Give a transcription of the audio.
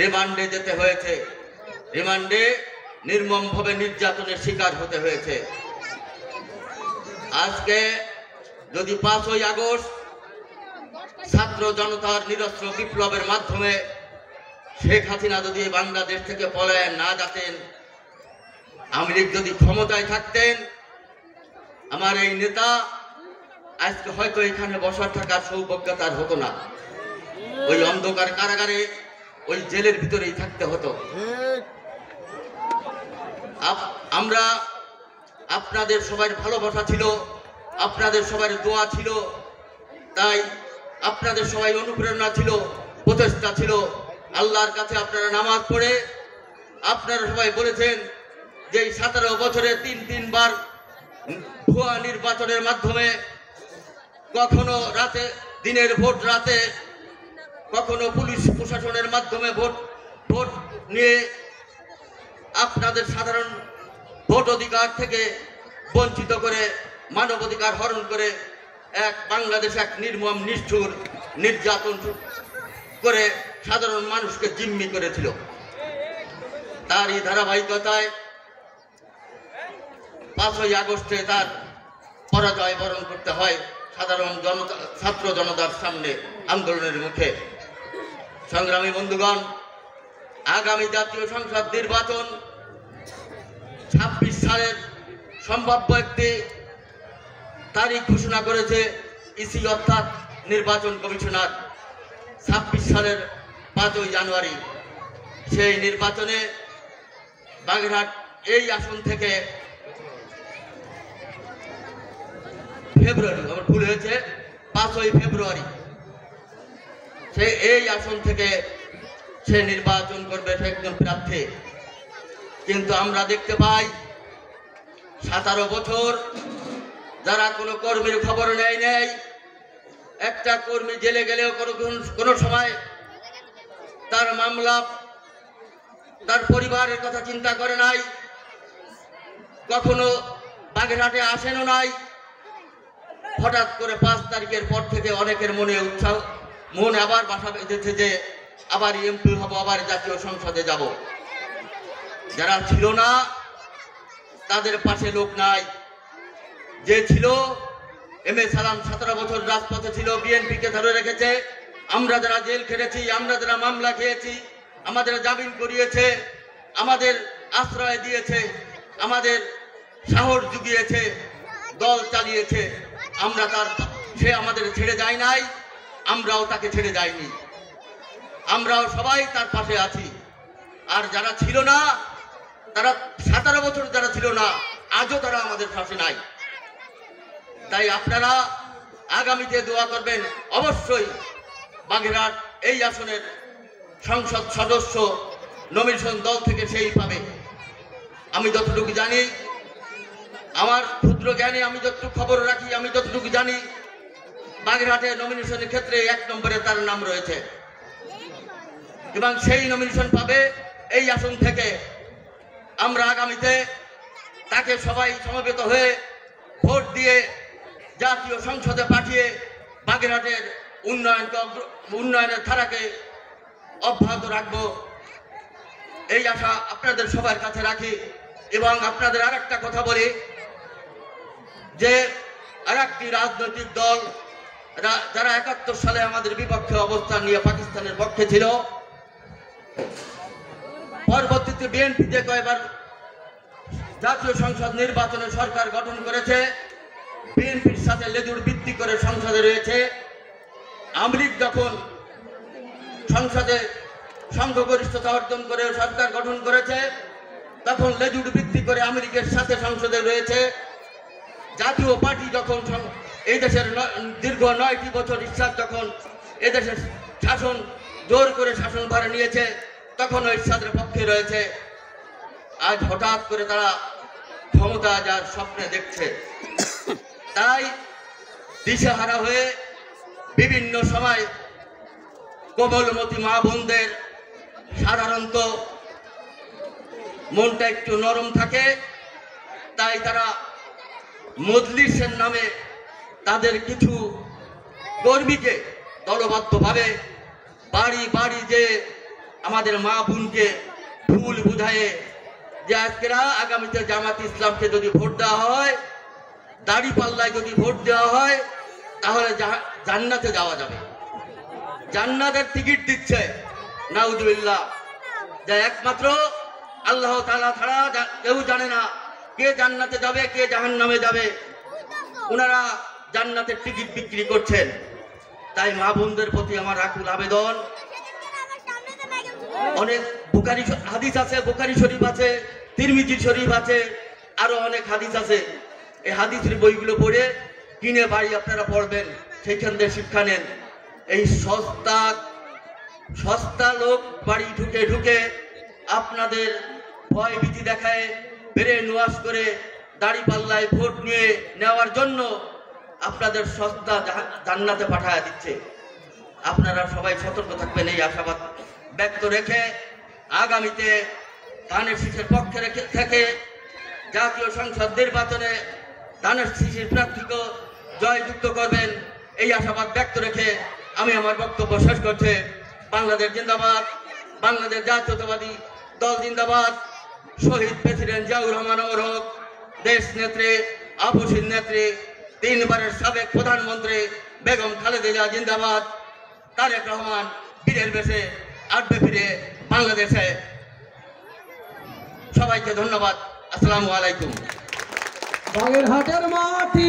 রিমান্ডে যেতে হয়েছে, রিমান্ডে নির্মমভাবে নির্যাতনের শিকার হতে হয়েছে। আজকে যদি 5ই আগস্ট ছাত্র জনতার নিরস্ত্র বিপ্লবের মাধ্যমে শেখ হাসিনা যদি বাংলাদেশ থেকে পলায়ন না যেতেন, আওয়ামী লীগ যদি ক্ষমতায় থাকতেন, আমার এই নেতা আজকে হয়তো এখানে বসার থাকার সৌভাগ্য তার হতো না। ওই অন্ধকার কারাগারে, ওই জেলের ভিতরেই থাকতে হতো। আমরা আপনাদের সবার ভালোবাসা ছিল, আপনাদের সবার দোয়া ছিল, তাই আপনাদের সবাই অনুপ্রেরণা ছিল, প্রচেষ্টা ছিল। আল্লাহর কাছে আপনারা নামাজ পড়ে আপনারা সবাই বলেছেন যে 17 বছরে তিনবার ভুয়া নির্বাচনের মাধ্যমে, কখনো রাতে দিনের ভোট রাতে, কখনো পুলিশ প্রশাসনের মাধ্যমে ভোট নিয়ে আপনাদের সাধারণ ভোট অধিকার থেকে বঞ্চিত করে, মানবাধিকার হরণ করে বাংলাদেশ এক নির্মম নিষ্ঠুর নির্যাতন করে সাধারণ মানুষকে জিম্মি করেছিল। তারই ধারাবাহিকতায় 5ই আগস্টে তার পরাজয় বরণ করতে হয় সাধারণ জনতা, ছাত্র জনতার সামনে আন্দোলনের মুখে। সংগ্রামী বন্ধুগণ, আগামী জাতীয় সংসদ নির্বাচন 26 সালের সম্ভাব্য একটি তারিখ ঘোষণা করেছে ইসি অর্থাৎ নির্বাচন কমিশনার। 26 সালের 5ই জানুয়ারি সেই নির্বাচনে বাগেরহাট এই আসন থেকে ফেব্রুয়ারি, আমার ভুল হয়েছে, 5ই ফেব্রুয়ারি সে এই আসন থেকে সে নির্বাচন করবে একজন প্রার্থী। কিন্তু আমরা দেখতে পাই 17 বছর যারা কোনো কর্মীর খবর নেয়, একটা কর্মী জেলে গেলেও কোনো সময় তার মামলা, তার পরিবারের কথা চিন্তা করে নাই, কখনো বাগেরহাটে আসেনও নাই। হঠাৎ করে 5 তারিখের পর থেকে অনেকের মনে উৎসাহ, মন আবার বাসা বেঁধেছে যে আবার এমপি হব, আবার জাতীয় সংসদে যাব। যারা ছিল না তাদের পাশে লোক নাই। যে ছিল এম এ সালাম 17 বছর রাজপথে ছিল, বিএনপিকে ধরে রেখেছে। আমরা যারা জেল খেটেছি, আমরা যারা মামলা খেয়েছি, আমাদের জামিন করিয়েছে, আমাদের আশ্রয় দিয়েছে, আমাদের সাহস জুগিয়েছে, দল চালিয়েছে, সে আমাদের ছেড়ে যায় নাই, আমরাও তাকে ছেড়ে যাইনি। আমরাও সবাই তার পাশে আছি। আর যারা ছিল না, তারা 17 বছর যারা ছিল না, আজও তারা আমাদের পাশে নাই। তাই আপনারা আগামীতে দোয়া করবেন। অবশ্যই বাগেরহাট এই আসনের সংসদ সদস্য নমিনেশন দল থেকে সেই পাবে। আমি যতটুকু জানি, আমার ক্ষুদ্র জ্ঞানে আমি যতটুকু খবর রাখি, আমি যতটুকু জানি, বাগেরহাটে নমিনেশনের ক্ষেত্রে 1 নম্বরে তার নাম রয়েছে এবং সেই নমিনেশন পাবে এই আসন থেকে। আমরা আগামীতে তাকে সবাই সমবেত হয়ে ভোট দিয়ে জাতীয় সংসদে পাঠিয়ে বাগেরহাটের উন্নয়নের ধারাকে অব্যাহত রাখবো, এই আশা আপনাদের সবার কাছে রাখি। এবং আপনাদের আরেকটা কথা বলি যে আরেকটি রাজনৈতিক দল যারা 71 সালে আমাদের বিপক্ষে অবস্থান নিয়ে পাকিস্তানের পক্ষে ছিল, পরবর্তীতে বিএনপিতে কয়েকবার জাতীয় সংসদ নির্বাচনে সরকার গঠন করেছে, বিএনপির সাথে লেজুর ভিত্তি করে সংসদে রয়েছে। আওয়ামী লীগ যখন সংসদে সংখ্যাগরিষ্ঠতা অর্জন করে সরকার গঠন করেছে, তখন লেজুর ভিত্তি করে আওয়ামী লীগের সাথে সংসদে রয়েছে। জাতীয় পার্টি যখন এই দেশের দীর্ঘ 9টি বছর ইরশাদ যখন এদেশের শাসন জোর করে শাসনভার নিয়েছে, তখন ইরশাদের পক্ষে রয়েছে। আজ হঠাৎ করে তারা ক্ষমতা যার স্বপ্নে দেখছে। তাই দিশেহারা হয়ে বিভিন্ন সময় কোমলমতি মা বোনদের সাধারণত মনটা একটু নরম থাকে, তাই তারা মজলিসের নামে তাদের কিছু কর্মীকে দলবদ্ধভাবে বাড়ি বাড়ি যে আমাদের মা বোনকে ভুল বুঝায়ে যে আজকেরা আগামীতে জামাত ইসলামকে যদি ভোট দেওয়া হয়, দাড়িপাল্লায় যদি ভোট দেওয়া হয়, তাহলে জান্নাতে যাওয়া যাবে। জান্নাতের টিকিট দিচ্ছে নাউজুবিল্লাহ। যা একমাত্র আল্লাহ তাআলা ছাড়া কেউ জানে না কে জান্নাতে যাবে কে জাহান্নামে যাবে। ওনারা জান্নাতের টিকিট বিক্রি করছেন। তাই মা বোনদের প্রতি আমার আকুল আবেদন, অনেক বুখারী হাদিস আছে, বুখারী শরীফ আছে, তিরমিজি শরীফ আছে, আরো অনেক হাদিস আছে। এই হাদিসের বইগুলো পড়ে কিনে বাড়ি আপনারা পড়বেন, সেইখান থেকে শিক্ষা নেন। এই সস্তা লোক বাড়ি ঢুকে ঢুকে আপনাদের ভয় ভীতি দেখায়, ব্রেন ওয়াশ করে দাড়িপাল্লায় ভোট নিয়ে নেওয়ার জন্য আপনাদের সস্তা জান্নাতে পাঠায় দিচ্ছে। আপনারা সবাই সতর্ক থাকবেন এই আশাবাদ ব্যক্ত রেখে আগামীতে ধানের শীষের পক্ষে থেকে জাতীয় সংসদ নির্বাচনে ধানের শীষের প্রার্থীকে জয়যুক্ত করবেন এই আশাবাদ ব্যক্ত রেখে আমি আমার বক্তব্য শেষ করছি। বাংলাদেশ জিন্দাবাদ, বাংলাদেশ জাতীয়তাবাদী দল জিন্দাবাদ, শহীদ প্রেসিডেন্ট জিয়াউর রহমান ওরফ দেশ নেত্রী আপসীর নেত্রী 3 বারের সাবেক প্রধানমন্ত্রী বেগম খালেদা জিয়া জিন্দাবাদ, তারেক রহমান বীরের বেশে আসবে ফিরে বাংলাদেশে। সবাইকে ধন্যবাদ। আসসালামু আলাইকুম। বাগেরহাটের মাটি।